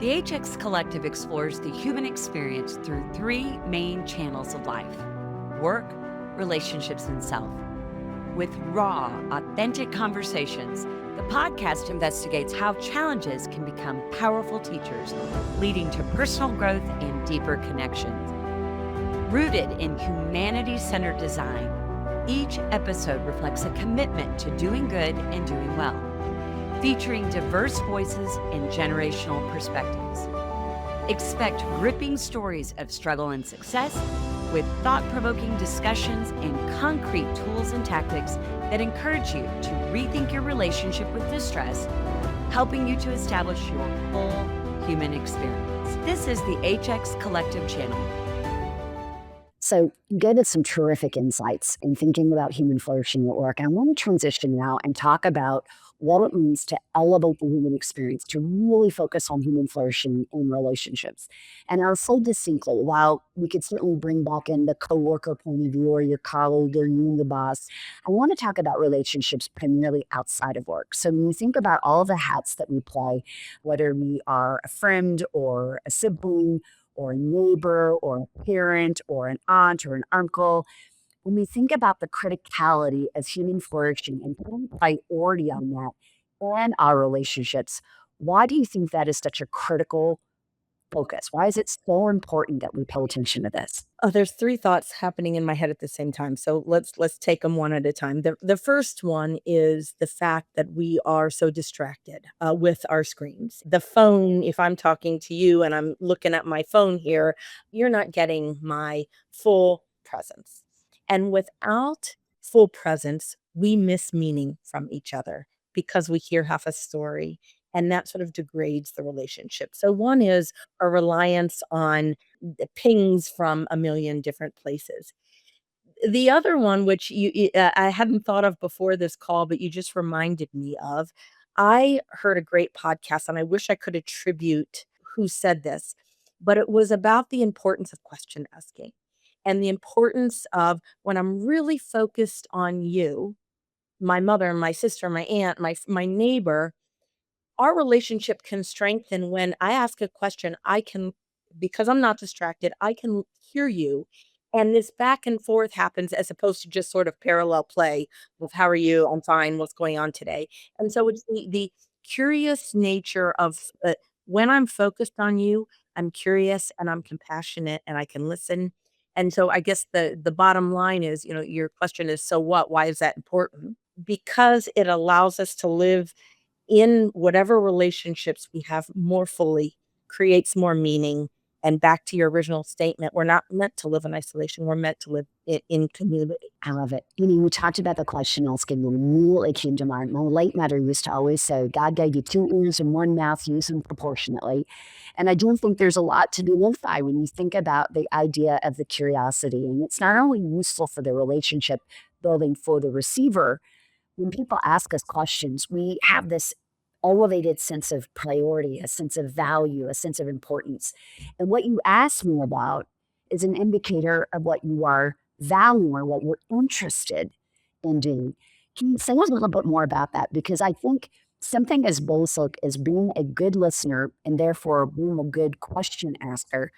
The HX Collective explores the human experience through three main channels of life: work, relationships, and self. With raw, authentic conversations, the podcast investigates how challenges can become powerful teachers, leading to personal growth and deeper connections. Rooted in humanity-centered design, each episode reflects a commitment to doing good and doing well, featuring diverse voices and generational perspectives. Expect gripping stories of struggle and success, with thought-provoking discussions and concrete tools and tactics that encourage you to rethink your relationship with distress, helping you to establish your full human experience. This is the HX Collective channel. So you gave us some terrific insights in thinking about human flourishing at work. I want to transition now and talk about what it means to elevate the human experience, to really focus on human flourishing in relationships. And I'll say distinctly, while we could certainly bring back in the coworker point of view or your colleague or you and the boss, I want to talk about relationships primarily outside of work. So when you think about all the hats that we play, whether we are a friend or a sibling, or a neighbor, or a parent, or an aunt, or an uncle. When we think about the criticality of human flourishing and putting priority on that and our relationships, why do you think that is such a critical focus? Why is it so important that we pay attention to this? Oh, there's 3 thoughts happening in my head at the same time, so let's take them one at a time. The first one is the fact that we are so distracted, with our screens. The phone, if I'm talking to you and I'm looking at my phone here, you're not getting my full presence. And without full presence, we miss meaning from each other because we hear half a story, and that sort of degrades the relationship. So one is a reliance on the pings from a million different places. The other one, which I hadn't thought of before this call, but you just reminded me of, I heard a great podcast, and I wish I could attribute who said this, but it was about the importance of question asking and the importance of when I'm really focused on you, my mother, my sister, my aunt, my neighbor, our relationship can strengthen when I ask a question, I can, because I'm not distracted, I can hear you. And this back and forth happens as opposed to just sort of parallel play with how are you? I'm fine. What's going on today? And so it's the curious nature of when I'm focused on you, I'm curious and I'm compassionate and I can listen. And so I guess the bottom line is, your question is, so what? Why is that important? Because it allows us to live in whatever relationships we have more fully, creates more meaning. And back to your original statement, we're not meant to live in isolation. We're meant to live in community. I love it. You talked about the question asking, and immediately came to mind. My late mother used to always say, God gave you 2 ears and 1 mouth, use them proportionately. And I do think there's a lot to be lived by when you think about the idea of the curiosity. And it's not only useful for the relationship building for the receiver. When people ask us questions, we have this elevated sense of priority, a sense of value, a sense of importance. And what you ask me about is an indicator of what you are valuing or what you're interested in doing. Can you say a little bit more about that? Because I think something as basic as being a good listener and therefore being a good question asker,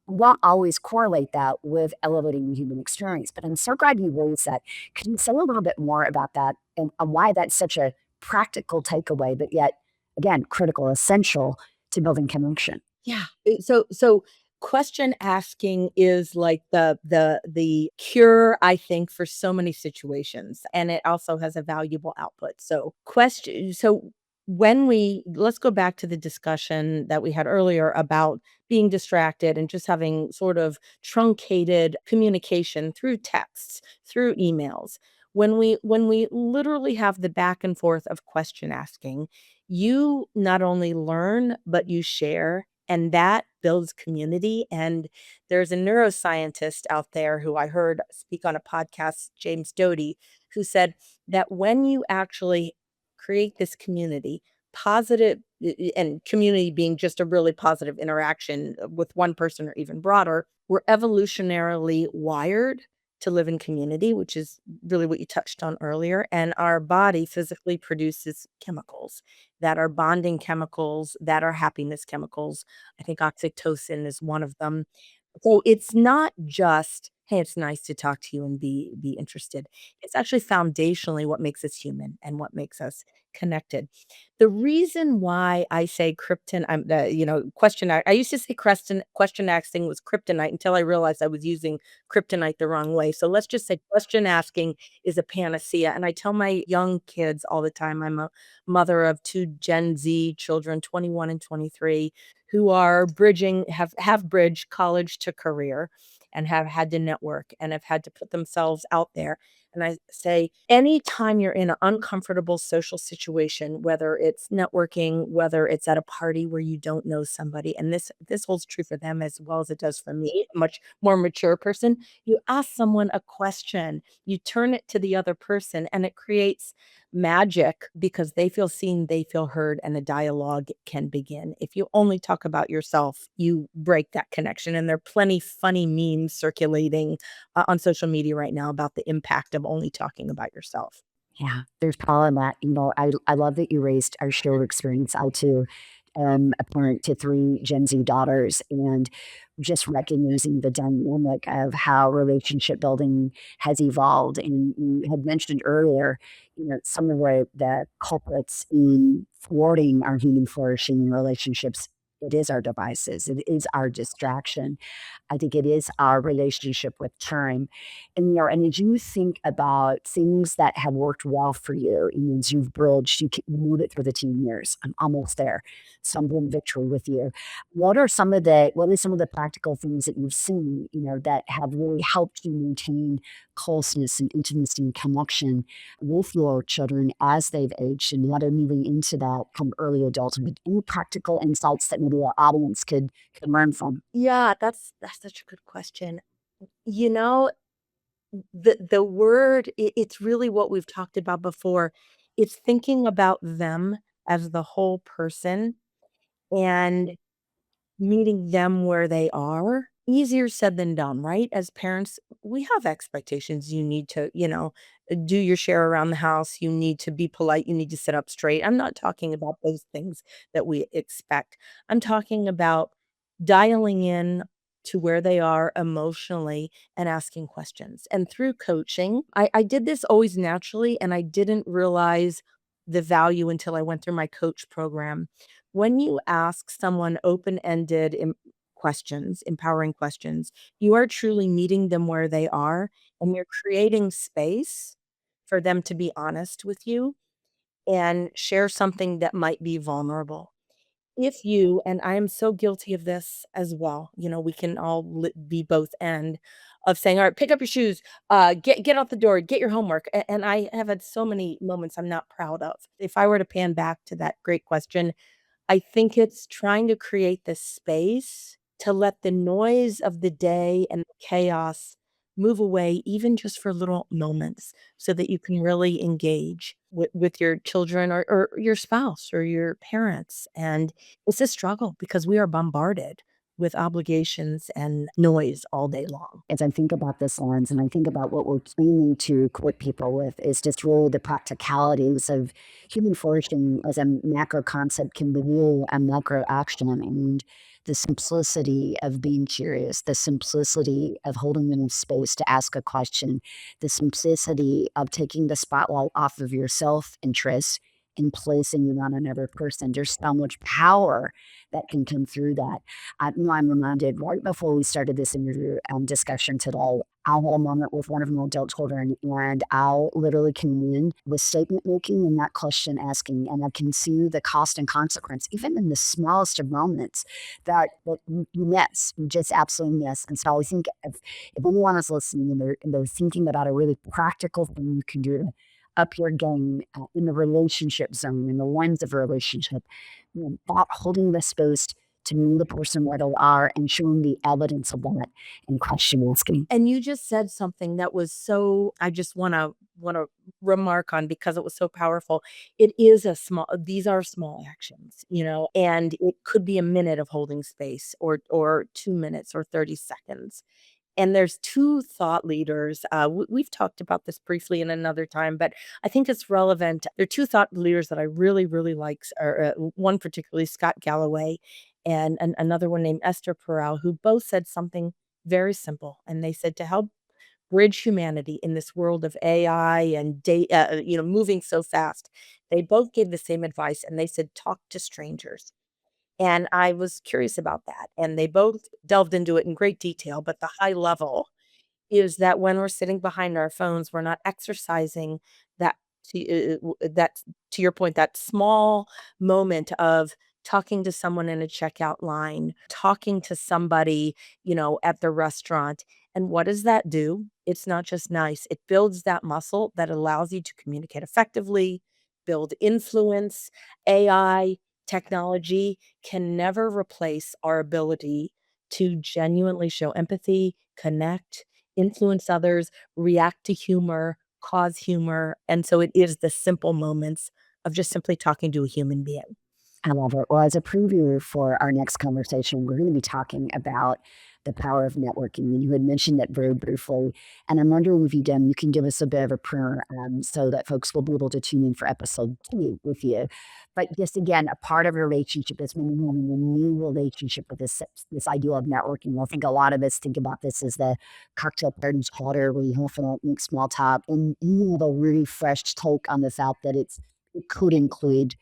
we won't always correlate that with elevating the human experience. But I'm so glad you raised that. Can you say a little bit more about that and why that's such a practical takeaway, but yet, again, critical, essential to building connection? Yeah. So question asking is like the cure, I think, for so many situations. And it also has a valuable output. So let's go back to the discussion that we had earlier about being distracted and just having sort of truncated communication through texts, through emails. When we literally have the back and forth of question asking, you not only learn, but you share, and that builds community. And there's a neuroscientist out there who I heard speak on a podcast, James Doty, who said that when you actually create this community, positive, and community being just a really positive interaction with one person or even broader, we're evolutionarily wired to live in community, which is really what you touched on earlier. And our body physically produces chemicals. that are bonding chemicals, that are happiness chemicals. I think oxytocin is one of them. So it's not just, "Hey, it's nice to talk to you and be interested." It's actually foundationally what makes us human and what makes us connected. The reason why I say krypton I used to say question asking was kryptonite until I realized I was using kryptonite the wrong way. So let's just say question asking is a panacea, and I tell my young kids all the time. I'm a mother of 2 Gen Z children, 21 and 23, who are have bridged college to career and have had to network and have had to put themselves out there. And I say, anytime you're in an uncomfortable social situation, whether it's networking, whether it's at a party where you don't know somebody, and this holds true for them as well as it does for me, a much more mature person, you ask someone a question, you turn it to the other person, and it creates magic because they feel seen, they feel heard, and a dialogue can begin. If you only talk about yourself, you break that connection. And there are plenty funny memes circulating on social media right now about the impact of only talking about yourself. Yeah, there's probably that. I love that you raised our shared experience. I too am a parent to 3 Gen Z daughters, and just recognizing the dynamic of how relationship building has evolved. And you had mentioned earlier, some of the culprits in thwarting our human flourishing in relationships. It is our devices. It is our distraction. I think it is our relationship with time. And as you think about things that have worked well for you, and as you've bridged, you made it through the teen years. I'm almost there. Stumbling victory with you. What are some of the practical things that you've seen, that have really helped you maintain closeness and intimacy and connection with your children as they've aged and now they're moving into that kind of early adulthood? Any practical insights that maybe our audience could learn from? Yeah, that's such a good question. You know, the word, it's really what we've talked about before. It's thinking about them as the whole person and meeting them where they are. Easier said than done, right? As parents, we have expectations. You need to, do your share around the house. You need to be polite. You need to sit up straight. I'm not talking about those things that we expect. I'm talking about dialing in to where they are emotionally and asking questions. And through coaching, I did this always naturally, and I didn't realize the value until I went through my coach program. When you ask someone open-ended questions, empowering questions, you are truly meeting them where they are, and you're creating space for them to be honest with you and share something that might be vulnerable. If you, and I am so guilty of this as well, we can all be both end of saying, all right, pick up your shoes, get out the door, get your homework. And I have had so many moments I'm not proud of. If I were to pan back to that great question, I think it's trying to create this space to let the noise of the day and the chaos move away, even just for little moments, so that you can really engage with your children or your spouse or your parents. And it's a struggle because we are bombarded with obligations and noise all day long. As I think about this lens and I think about what we're planning to equip people with is just really the practicalities of human flourishing as a macro concept can be really a macro action, and the simplicity of being curious, the simplicity of holding them in space to ask a question, the simplicity of taking the spotlight off of your self-interest and placing it on another person. There's so much power that can come through that. I'm reminded right before we started this interview discussion today, I had a moment with one of my adult children, and I literally came in with statement making and not question asking. And I can see the cost and consequence, even in the smallest of moments, that you miss, you just absolutely miss. And so I think if anyone is listening and they're thinking about a really practical thing you can do to up your game in the relationship zone, in the lens of a relationship, about holding the space to meet the person where they are and showing the evidence of that and question asking. And you just said something that was so, I just wanna remark on because it was so powerful. It is a small these are small actions, and it could be a minute of holding space or 2 minutes or 30 seconds. And there's two thought leaders. We've talked about this briefly in another time, but I think it's relevant. There are two thought leaders that I really, really like. One particularly, Scott Galloway, and another one named Esther Perel, who both said something very simple. And they said, to help bridge humanity in this world of AI and moving so fast, they both gave the same advice, and they said, talk to strangers. And I was curious about that, and they both delved into it in great detail, but the high level is that when we're sitting behind our phones, we're not exercising that that to your point, that small moment of talking to someone in a checkout line, talking to somebody, at the restaurant. And what does that do? It's not just nice. It builds that muscle that allows you to communicate effectively, build influence. AI technology can never replace our ability to genuinely show empathy, connect, influence others, react to humor, cause humor. And so it is the simple moments of just simply talking to a human being. I love it. Well, as a preview for our next conversation, we're going to be talking about the power of networking. And you had mentioned that very briefly. And I'm wondering if you can give us a bit of a prayer so that folks will be able to tune in for episode 2 with you. But just again, a part of a relationship is when you're having a new relationship with this idea of networking. I think a lot of us think about this as the cocktail parties harder where you often make small talk. And you have a really fresh take on this out that it could include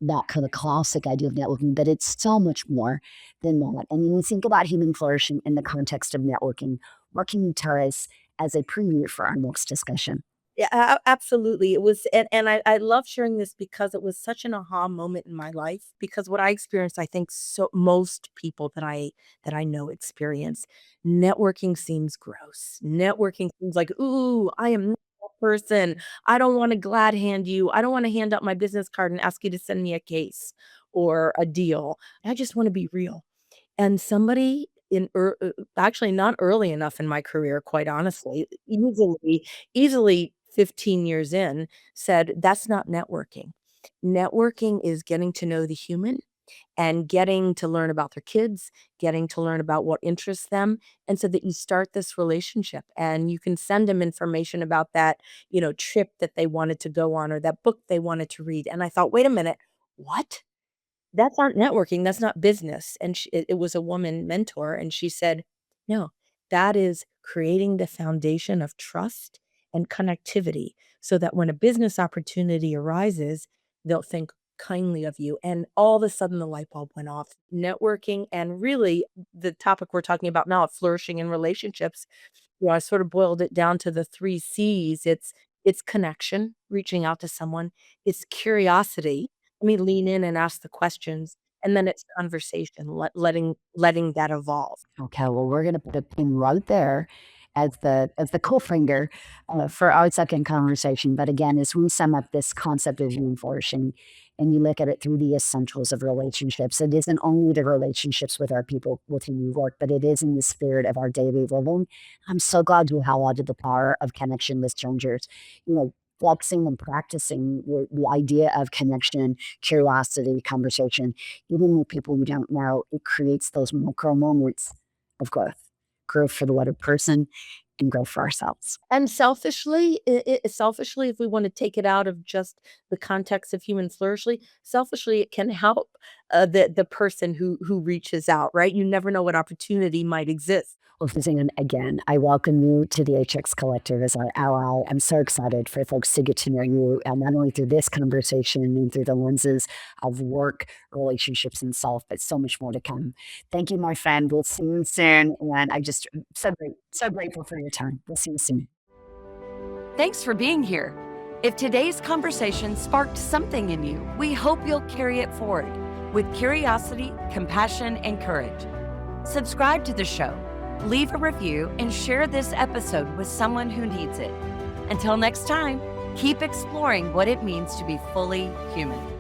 that kind of classic idea of networking, but it's so much more than that. And when you think about human flourishing in the context of networking, what can you tell us as a preview for our next discussion? Yeah, absolutely. It was, and I love sharing this because it was such an aha moment in my life. Because what I experienced, I think, so most people that I know experience, networking seems gross. Networking seems like, ooh, I am not that person. I don't want to glad hand you. I don't want to hand out my business card and ask you to send me a case or a deal. I just want to be real. And somebody actually not early enough in my career, quite honestly, easily 15 years in, said, "That's not networking. Networking is getting to know the human and getting to learn about their kids, getting to learn about what interests them, and so that you start this relationship, and you can send them information about that, trip that they wanted to go on or that book they wanted to read." And I thought, "Wait a minute, what? That's not networking, that's not business." And it was a woman mentor, and she said, "No, that is creating the foundation of trust and connectivity so that when a business opportunity arises, they'll think kindly of you." And all of a sudden, the light bulb went off. Networking, and really the topic we're talking about now, flourishing in relationships, I sort of boiled it down to the 3 C's. It's connection, reaching out to someone. It's curiosity. Let me lean in and ask the questions. And then it's conversation, letting that evolve. Okay, well, we're going to put a pin right there as the cliffhanger for our second conversation. But again, as we sum up this concept of human flourishing, and you look at it through the essentials of relationships, it isn't only the relationships with our people with whom we work, but it is in the spirit of our daily living. I'm so glad you highlighted the power of connection with strangers. Flexing and practicing the idea of connection, curiosity, conversation, even with people you don't know, it creates those micro moments of growth for the other person and growth for ourselves. And selfishly, if we want to take it out of just the context of human flourishing, selfishly, it can help the person who reaches out, right? You never know what opportunity might exist. Well, Suzanne, again, I welcome you to the HX Collective as our ally. I'm so excited for folks to get to know you, not only through this conversation and through the lenses of work, relationships, and self, but so much more to come. Thank you, my friend. We'll see you soon. And I just so grateful for your time. We'll see you soon. Thanks for being here. If today's conversation sparked something in you, we hope you'll carry it forward with curiosity, compassion, and courage. Subscribe to the show, leave a review, and share this episode with someone who needs it. Until next time, keep exploring what it means to be fully human.